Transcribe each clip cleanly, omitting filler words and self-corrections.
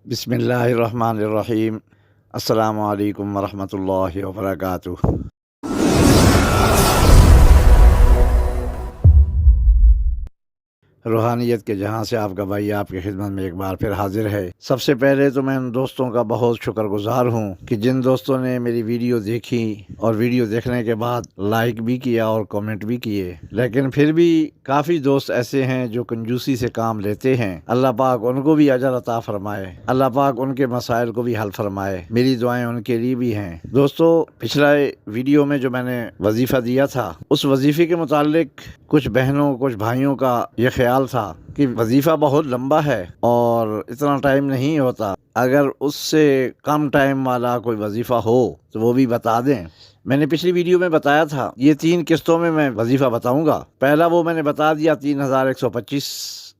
بسم اللہ الرحمن الرحیم۔ السلام علیکم ورحمۃ اللہ وبرکاتہ۔ روحانیت کے جہاں سے آپ کا بھائی آپ کی خدمت میں ایک بار پھر حاضر ہے۔ سب سے پہلے تو میں ان دوستوں کا بہت شکر گزار ہوں کہ جن دوستوں نے میری ویڈیو دیکھی اور ویڈیو دیکھنے کے بعد لائک بھی کیا اور کامنٹ بھی کیے، لیکن پھر بھی کافی دوست ایسے ہیں جو کنجوسی سے کام لیتے ہیں۔ اللہ پاک ان کو بھی اجر عطا فرمائے، اللہ پاک ان کے مسائل کو بھی حل فرمائے۔ میری دعائیں ان کے لیے بھی ہیں۔ دوستو، پچھلا ویڈیو میں جو میں نے وظیفہ دیا تھا، اس وظیفے کے متعلق کچھ بہنوں کچھ بھائیوں کا یہ خیال تھا کہ وظیفہ بہت لمبا ہے اور اتنا ٹائم نہیں ہوتا، اگر اس سے کم ٹائم والا کوئی وظیفہ ہو تو وہ بھی بتا دیں۔ میں نے پچھلی ویڈیو میں بتایا تھا یہ 3 قسطوں میں وظیفہ بتاؤں گا۔ پہلا وہ میں نے بتا دیا 3125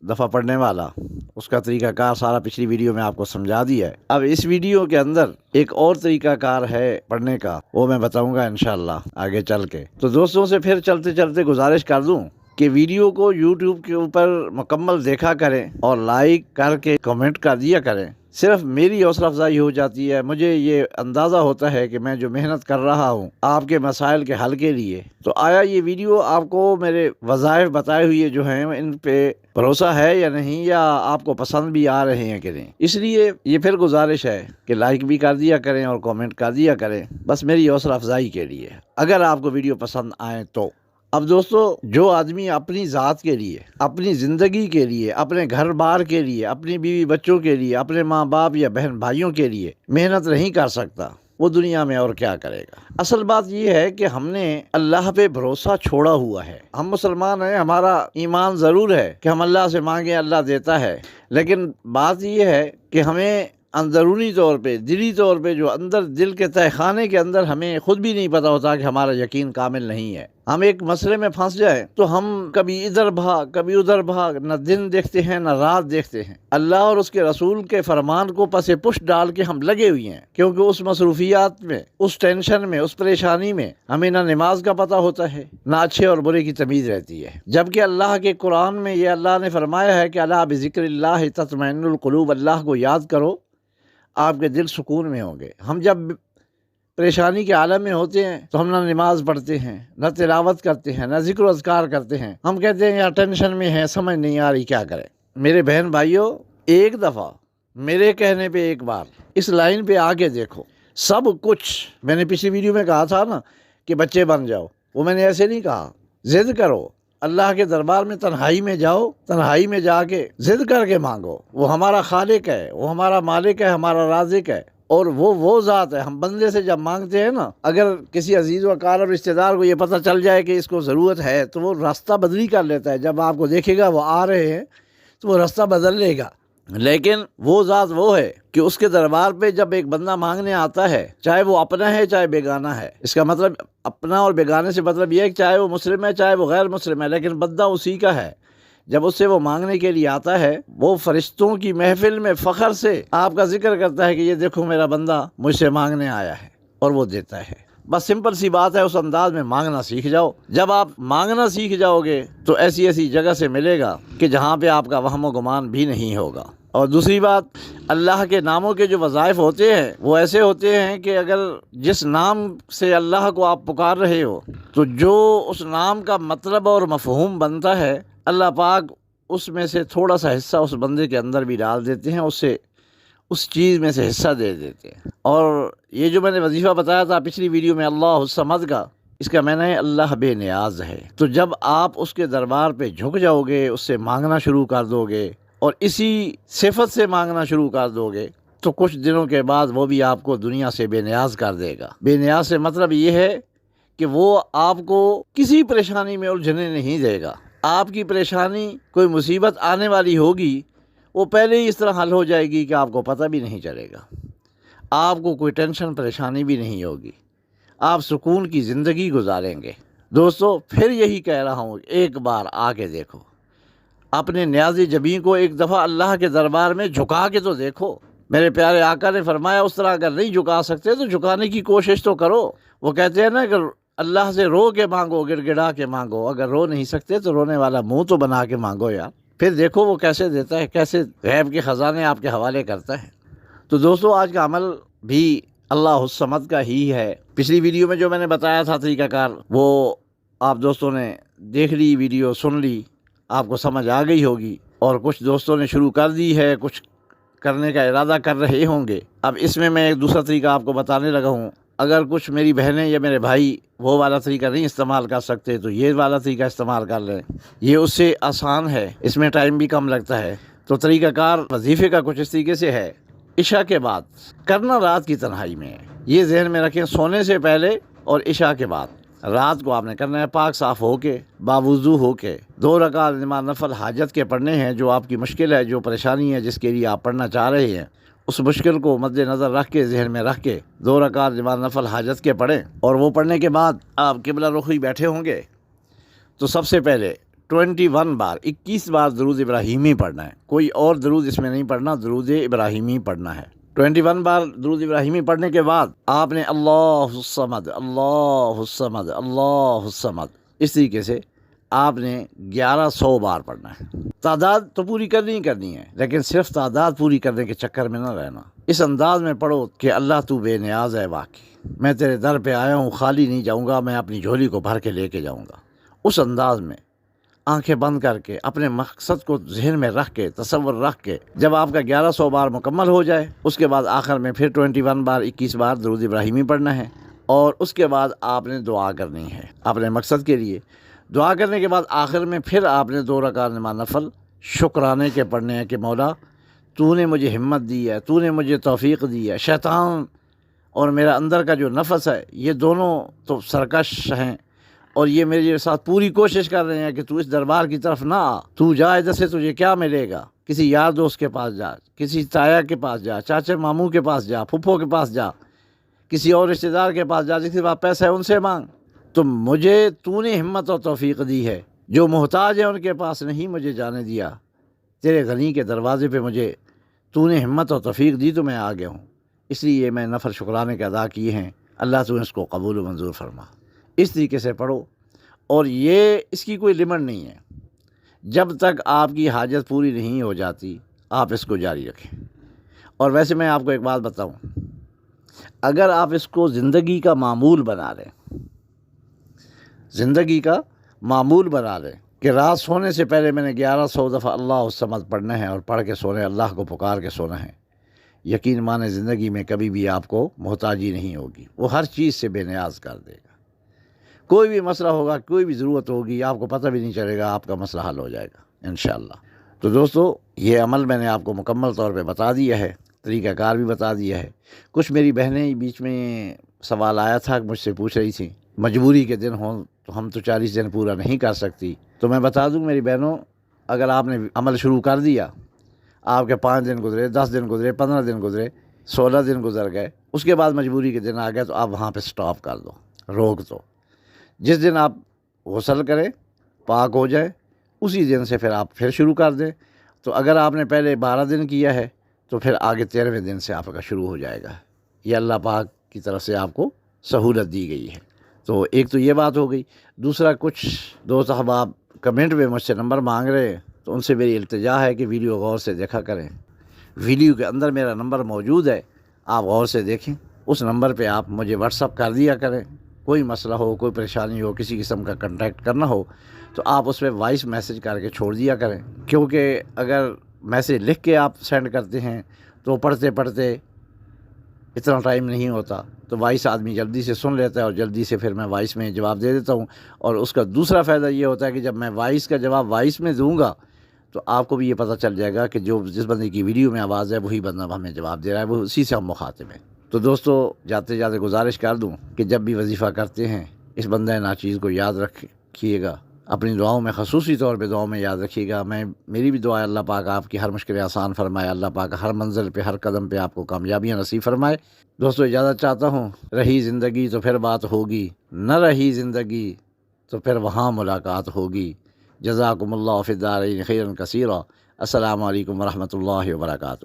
دفعہ پڑھنے والا، اس کا طریقہ کار سارا پچھلی ویڈیو میں آپ کو سمجھا دیا ہے۔ اب اس ویڈیو کے اندر ایک اور طریقہ کار ہے پڑھنے کا، وہ میں بتاؤں گا انشاءاللہ آگے چل کے۔ تو دوستوں سے پھر چلتے چلتے گزارش کر دوں کہ ویڈیو کو یوٹیوب کے اوپر مکمل دیکھا کریں اور لائک کر کے کمنٹ کر دیا کریں۔ صرف میری حوصلہ افزائی ہو جاتی ہے، مجھے یہ اندازہ ہوتا ہے کہ میں جو محنت کر رہا ہوں آپ کے مسائل کے حل کے لیے، تو آیا یہ ویڈیو آپ کو میرے وظائف بتائے ہوئے جو ہیں ان پہ بھروسہ ہے یا نہیں، یا آپ کو پسند بھی آ رہے ہیں کہ نہیں۔ اس لیے یہ پھر گزارش ہے کہ لائک بھی کر دیا کریں اور کامنٹ کر دیا کریں، بس میری حوصلہ افزائی کے لیے، اگر آپ کو ویڈیو پسند آئے تو۔ اب دوستو، جو آدمی اپنی ذات کے لیے، اپنی زندگی کے لیے، اپنے گھر بار کے لیے، اپنی بیوی بچوں کے لیے، اپنے ماں باپ یا بہن بھائیوں کے لیے محنت نہیں کر سکتا، وہ دنیا میں اور کیا کرے گا۔ اصل بات یہ ہے کہ ہم نے اللہ پہ بھروسہ چھوڑا ہوا ہے۔ ہم مسلمان ہیں، ہمارا ایمان ضرور ہے کہ ہم اللہ سے مانگیں اللہ دیتا ہے، لیکن بات یہ ہے کہ ہمیں اندرونی طور پہ، دلی طور پہ، جو اندر دل کے تہہ خانے کے اندر ہمیں خود بھی نہیں پتا ہوتا کہ ہمارا یقین کامل نہیں ہے۔ ہم ایک مسئلے میں پھنس جائیں تو ہم کبھی ادھر بھاگ کبھی ادھر بھاگ، نہ دن دیکھتے ہیں نہ رات دیکھتے ہیں۔ اللہ اور اس کے رسول کے فرمان کو پس پش ڈال کے ہم لگے ہوئے ہیں، کیونکہ اس مصروفیات میں، اس ٹینشن میں، اس پریشانی میں ہمیں نہ نماز کا پتہ ہوتا ہے، نہ اچھے اور برے کی تمیز رہتی ہے۔ جبکہ اللہ کے قرآن میں یہ اللہ نے فرمایا ہے کہ الا بذکر اللہ تطمئن القلوب، اللہ کو یاد کرو آپ کے دل سکون میں ہوں گے۔ ہم جب پریشانی کے عالم میں ہوتے ہیں تو ہم نہ نماز پڑھتے ہیں، نہ تلاوت کرتے ہیں، نہ ذکر و اذکار کرتے ہیں۔ ہم کہتے ہیں یار ٹینشن میں ہے، سمجھ نہیں آ رہی کیا کریں۔ میرے بہن بھائیوں، ایک دفعہ میرے کہنے پہ ایک بار اس لائن پہ آ کے دیکھو۔ سب کچھ میں نے پچھلی ویڈیو میں کہا تھا نا کہ بچے بن جاؤ، وہ میں نے ایسے نہیں کہا۔ ضد کرو، اللہ کے دربار میں تنہائی میں جاؤ، تنہائی میں جا کے ضد کر کے مانگو۔ وہ ہمارا خالق ہے، وہ ہمارا مالک ہے، ہمارا رازق ہے، اور وہ ذات ہے۔ ہم بندے سے جب مانگتے ہیں نا، اگر کسی عزیز و اقارب رشتہ دار کو یہ پتہ چل جائے کہ اس کو ضرورت ہے تو وہ راستہ بدلی کر لیتا ہے۔ جب آپ کو دیکھے گا وہ آ رہے ہیں تو وہ راستہ بدل لے گا۔ لیکن وہ ذات وہ ہے کہ اس کے دربار پہ جب ایک بندہ مانگنے آتا ہے، چاہے وہ اپنا ہے چاہے بیگانہ ہے، اس کا مطلب اپنا اور بیگانے سے مطلب یہ ہے کہ چاہے وہ مسلم ہے چاہے وہ غیر مسلم ہے، لیکن بندہ اسی کا ہے۔ جب اس سے وہ مانگنے کے لیے آتا ہے، وہ فرشتوں کی محفل میں فخر سے آپ کا ذکر کرتا ہے کہ یہ دیکھو میرا بندہ مجھ سے مانگنے آیا ہے، اور وہ دیتا ہے۔ بس سمپل سی بات ہے، اس انداز میں مانگنا سیکھ جاؤ۔ جب آپ مانگنا سیکھ جاؤ گے تو ایسی ایسی جگہ سے ملے گا کہ جہاں پہ آپ کا وہم و گمان بھی نہیں ہوگا۔ اور دوسری بات، اللہ کے ناموں کے جو وظائف ہوتے ہیں وہ ایسے ہوتے ہیں کہ اگر جس نام سے اللہ کو آپ پکار رہے ہو تو جو اس نام کا مطلب اور مفہوم بنتا ہے، اللہ پاک اس میں سے تھوڑا سا حصہ اس بندے کے اندر بھی ڈال دیتے ہیں، اس چیز میں سے حصہ دے دیتے ہیں۔ اور یہ جو میں نے وظیفہ بتایا تھا پچھلی ویڈیو میں اللہ الصمد کا، اس کا میں نے اللہ بے نیاز ہے۔ تو جب آپ اس کے دربار پہ جھک جاؤ گے، اس سے مانگنا شروع کر دو گے اور اسی صفت سے مانگنا شروع کر دو گے تو کچھ دنوں کے بعد وہ بھی آپ کو دنیا سے بے نیاز کر دے گا۔ بے نیاز سے مطلب یہ ہے کہ وہ آپ کو کسی پریشانی میں الجھنے نہیں دے گا۔ آپ کی پریشانی، کوئی مصیبت آنے والی ہوگی، وہ پہلے ہی اس طرح حل ہو جائے گی کہ آپ کو پتہ بھی نہیں چلے گا۔ آپ کو کوئی ٹینشن پریشانی بھی نہیں ہوگی، آپ سکون کی زندگی گزاریں گے۔ دوستو، پھر یہی کہہ رہا ہوں، ایک بار آ کے دیکھو، اپنے نیاز جبیں کو ایک دفعہ اللہ کے دربار میں جھکا کے تو دیکھو۔ میرے پیارے آقا نے فرمایا اس طرح اگر نہیں جھکا سکتے تو جھکانے کی کوشش تو کرو۔ وہ کہتے ہیں نا کہ اللہ سے رو کے مانگو، گڑ گڑا کے مانگو۔ اگر رو نہیں سکتے تو رونے والا منہ تو بنا کے مانگو یار، پھر دیکھو وہ کیسے دیتا ہے، کیسے غیب کے خزانے آپ کے حوالے کرتا ہے۔ تو دوستو آج کا عمل بھی اللہ الصمد کا ہی ہے۔ پچھلی ویڈیو میں جو میں نے بتایا تھا طریقہ کار، وہ آپ دوستوں نے دیکھ لی، ویڈیو سن لی، آپ کو سمجھ آ گئی ہوگی، اور کچھ دوستوں نے شروع کر دی ہے، کچھ کرنے کا ارادہ کر رہے ہوں گے۔ اب اس میں ایک دوسرا طریقہ آپ کو بتانے لگا ہوں۔ اگر کچھ میری بہنیں یا میرے بھائی وہ والا طریقہ نہیں استعمال کر سکتے تو یہ والا طریقہ استعمال کر لیں، یہ اس سے آسان ہے، اس میں ٹائم بھی کم لگتا ہے۔ تو طریقہ کار وظیفے کا کچھ اس طریقے سے ہے، عشاء کے بعد کرنا، رات کی تنہائی میں ہے۔ یہ ذہن میں رکھیں، سونے سے پہلے اور عشاء کے بعد رات کو آپ نے کرنا ہے، پاک صاف ہو کے، باوضو ہو کے 2 رکعت نماز نفل حاجت کے پڑھنے ہیں۔ جو آپ کی مشکل ہے، جو پریشانی ہے، جس کے لیے آپ پڑھنا چاہ رہے ہیں، اس مشکل کو مد نظر رکھ کے، ذہن میں رکھ کے 2 رکعت نماز نفل حاجت کے پڑھیں۔ اور وہ پڑھنے کے بعد آپ قبلہ رخی بیٹھے ہوں گے تو سب سے پہلے 21 بار درود ابراہیمی پڑھنا ہے۔ کوئی اور درود اس میں نہیں پڑھنا، درود ابراہیمی پڑھنا ہے۔ 21 بار درود ابراہیمی پڑھنے کے بعد آپ نے اللہ الصمد، اللہ الصمد، اللہ الصمد، اس طریقے سے آپ نے 1100 بار پڑھنا ہے۔ تعداد تو پوری کرنی ہے، لیکن صرف تعداد پوری کرنے کے چکر میں نہ رہنا۔ اس انداز میں پڑھو کہ اللہ تو بے نیاز ہے واقعی، میں تیرے در پہ آیا ہوں، خالی نہیں جاؤں گا، میں اپنی جھولی کو بھر کے لے کے جاؤں گا۔ اس انداز میں آنکھیں بند کر کے اپنے مقصد کو ذہن میں رکھ کے، تصور رکھ کے، جب آپ کا 1100 بار مکمل ہو جائے، اس کے بعد آخر میں پھر 21 بار درود ابراہیمی پڑھنا ہے، اور اس کے بعد آپ نے دعا کرنی ہے اپنے مقصد کے لیے۔ دعا کرنے کے بعد آخر میں پھر آپ نے 2 رکعت نماز نفل شکرانے کے پڑھنے ہیں کہ مولا تو نے مجھے ہمت دی ہے، تو نے مجھے توفیق دی ہے۔ شیطان اور میرا اندر کا جو نفس ہے، یہ دونوں تو سرکش ہیں، اور یہ میرے ساتھ پوری کوشش کر رہے ہیں کہ تو اس دربار کی طرف نہ آ، تو جا ادھر سے، تجھے کیا ملے گا؟ کسی یار دوست کے پاس جا، کسی تایا کے پاس جا، چاچا ماموں کے پاس جا، پھپھو کے پاس جا، کسی اور رشتہ دار کے پاس جا، جس کے پاس پیسہ ہے ان سے مانگ۔ تو مجھے تو نے ہمت اور توفیق دی ہے، جو محتاج ہیں ان کے پاس نہیں مجھے جانے دیا، تیرے غنی کے دروازے پہ مجھے تو نے ہمت اور توفیق دی تو میں آ گیا ہوں، اس لیے میں نفل شکرانے کے ادا کیے ہیں، اللہ تو اس کو قبول و منظور فرما۔ اس طریقے سے پڑھو، اور یہ اس کی کوئی لمٹ نہیں ہے، جب تک آپ کی حاجت پوری نہیں ہو جاتی آپ اس کو جاری رکھیں۔ اور ویسے میں آپ کو ایک بات بتاؤں، اگر آپ اس کو زندگی کا معمول بنا لیں، زندگی کا معمول بنا لیں کہ رات سونے سے پہلے میں نے 1100 دفعہ اللہ الصمد پڑھنا ہے اور پڑھ کے سونے، اللہ کو پکار کے سونا ہے، یقین مانے زندگی میں کبھی بھی آپ کو محتاجی نہیں ہوگی، وہ ہر چیز سے بے نیاز کر دے گا۔ کوئی بھی مسئلہ ہوگا، کوئی بھی ضرورت ہوگی، آپ کو پتہ بھی نہیں چلے گا، آپ کا مسئلہ حل ہو جائے گا انشاءاللہ۔ تو دوستو یہ عمل میں نے آپ کو مکمل طور پہ بتا دیا ہے، طریقہ کار بھی بتا دیا ہے۔ کچھ میری بہنیں بیچ میں سوال آیا تھا، مجھ سے پوچھ رہی تھیں، مجبوری کے دن ہوں تو ہم تو 40 دن پورا نہیں کر سکتی، تو میں بتا دوں میری بہنوں، اگر آپ نے عمل شروع کر دیا، آپ کے 5 دن گزرے، 10 دن گزرے، 15 دن گزرے، 16 دن گزر گئے، اس کے بعد مجبوری کے دن آ گئے، تو آپ وہاں پہ سٹاپ کر دو، روک دو۔ جس دن آپ غسل کریں، پاک ہو جائے، اسی دن سے پھر آپ پھر شروع کر دیں۔ تو اگر آپ نے پہلے 12 دن کیا ہے تو پھر آگے 13ویں دن سے آپ کا شروع ہو جائے گا، یہ اللہ پاک کی طرف سے آپ کو سہولت دی گئی ہے۔ تو ایک تو یہ بات ہو گئی۔ دوسرا، کچھ دوست احباب کمنٹ میں مجھ سے نمبر مانگ رہے ہیں، تو ان سے میری التجا ہے کہ ویڈیو غور سے دیکھا کریں، ویڈیو کے اندر میرا نمبر موجود ہے، آپ غور سے دیکھیں، اس نمبر پہ آپ مجھے واٹس اپ کر دیا کریں۔ کوئی مسئلہ ہو، کوئی پریشانی ہو، کسی قسم کا کنٹیکٹ کرنا ہو تو آپ اس پہ وائس میسج کر کے چھوڑ دیا کریں، کیونکہ اگر میسج لکھ کے آپ سینڈ کرتے ہیں تو پڑھتے پڑھتے اتنا ٹائم نہیں ہوتا، تو وائس آدمی جلدی سے سن لیتا ہے اور جلدی سے پھر میں وائس میں جواب دے دیتا ہوں۔ اور اس کا دوسرا فائدہ یہ ہوتا ہے کہ جب میں وائس کا جواب وائس میں دوں گا تو آپ کو بھی یہ پتہ چل جائے گا کہ جس بندے کی ویڈیو میں آواز ہے وہی بندہ ہمیں جواب دے رہا ہے، وہ اسی سے ہم مخاطب ہیں۔ تو دوستو جاتے جاتے گزارش کر دوں کہ جب بھی وظیفہ کرتے ہیں اس بندہ ناچیز کو یاد رکھیے گا، اپنی دعاؤں میں خصوصی طور پہ دعاؤں میں یاد رکھیے گا۔ میری بھی دعا ہے اللہ پاک آپ کی ہر مشکل آسان فرمائے، اللہ پاک ہر منزل پہ ہر قدم پہ آپ کو کامیابیاں نصیب فرمائے۔ دوستو اجازت چاہتا ہوں، رہی زندگی تو پھر بات ہوگی، نہ رہی زندگی تو پھر وہاں ملاقات ہوگی۔ جزاکم اللہ فی الدارین خیرا کثیرا۔ السلام علیکم ورحمۃ اللہ وبرکاتہ۔